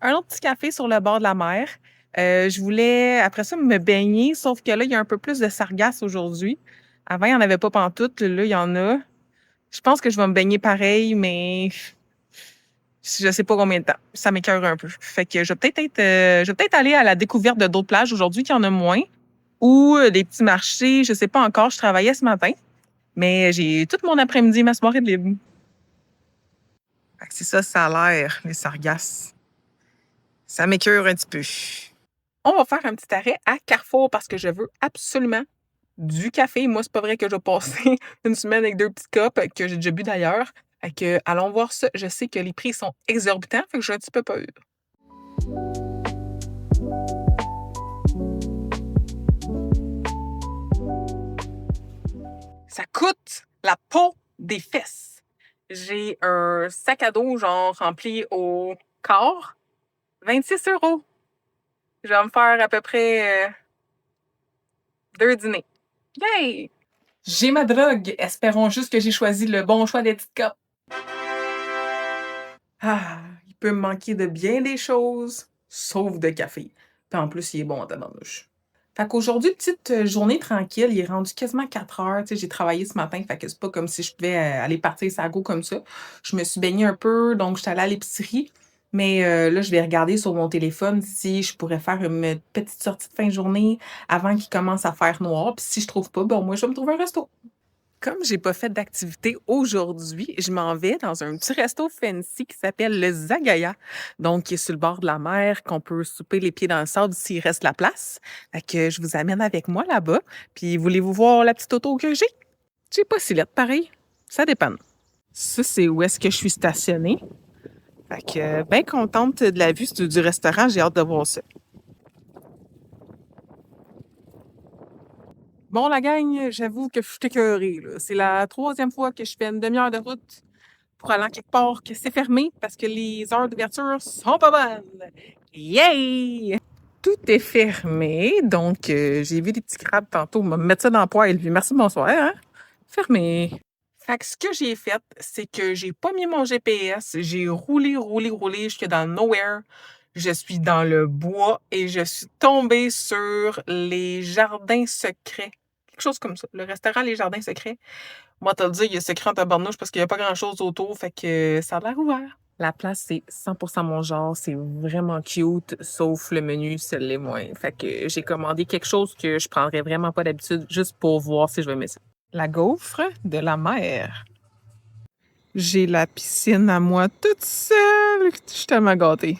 Un autre petit café sur le bord de la mer. Je voulais, après ça, me baigner, sauf que là, il y a un peu plus de sargasses aujourd'hui. Avant, il y en avait pas pantoute, là, il y en a. Je pense que je vais me baigner pareil, mais je sais pas combien de temps. Ça m'écoeure un peu. Fait que je vais peut-être aller à la découverte de d'autres plages aujourd'hui qu'il y en a moins ou des petits marchés, je sais pas encore. Je travaillais ce matin, mais j'ai tout mon après-midi, ma soirée de libre. Fait que c'est ça, ça a l'air, les sargasses. Ça m'écoeure un petit peu. On va faire un petit arrêt à Carrefour parce que je veux absolument du café. Moi, c'est pas vrai que je vais passer une semaine avec 2 petites copes que j'ai déjà bu d'ailleurs. Fait que, allons voir ça. Je sais que les prix sont exorbitants, fait que j'ai un petit peu peur. Ça coûte la peau des fesses. J'ai un sac à dos, genre, rempli au quart. 26 €. Je vais me faire à peu près 2 dîners. Yay! J'ai ma drogue. Espérons juste que j'ai choisi le bon choix des petites copes. Ah, il peut me manquer de bien des choses, sauf de café. Puis en plus, il est bon en tabarnouche. Fait qu'aujourd'hui, petite journée tranquille, il est rendu quasiment 4 heures. Tu sais, j'ai travaillé ce matin, fait que c'est pas comme si je pouvais aller partir ça go comme ça. Je me suis baignée un peu, donc j'étais allée à l'épicerie. Mais là, je vais regarder sur mon téléphone si je pourrais faire une petite sortie de fin de journée avant qu'il commence à faire noir. Puis si je trouve pas, bon, moi, je vais me trouver un resto. Comme j'ai pas fait d'activité aujourd'hui, je m'en vais dans un petit resto fancy qui s'appelle le Zagaya. Donc, qui est sur le bord de la mer, qu'on peut souper les pieds dans le sable s'il reste la place. Fait que je vous amène avec moi là-bas. Puis, voulez-vous voir la petite auto que j'ai? J'ai pas si lettre, pareil. Ça dépend. Ça, c'est où est-ce que je suis stationnée. Fait que, bien contente de la vue du restaurant. J'ai hâte de voir ça. Bon, la gang, j'avoue que je suis écœurée, là. C'est la troisième fois que je fais une demi-heure de route pour aller en quelque part que c'est fermé parce que les heures d'ouverture sont pas bonnes. Yay! Tout est fermé, donc j'ai vu des petits crabes tantôt. On va me mettre ça dans le poêle. Puis merci, bonsoir. Hein? Fermé. Fait que ce que j'ai fait, c'est que j'ai pas mis mon GPS. J'ai roulé, roulé, roulé jusque dans le nowhere. Je suis dans le bois et je suis tombée sur les jardins secrets. Quelque chose comme ça. Le restaurant Les Jardins Secrets. Moi, te le dire, il est secret en tabarnouche parce qu'il n'y a pas grand-chose autour, fait que ça a l'air ouvert. La place, c'est 100% mon genre. C'est vraiment cute, sauf le menu, c'est l'est moins. Fait que j'ai commandé quelque chose que je prendrais vraiment pas d'habitude juste pour voir si je vais aimer ça. La gaufre de la mer. J'ai la piscine à moi toute seule. Je suis tellement gâtée.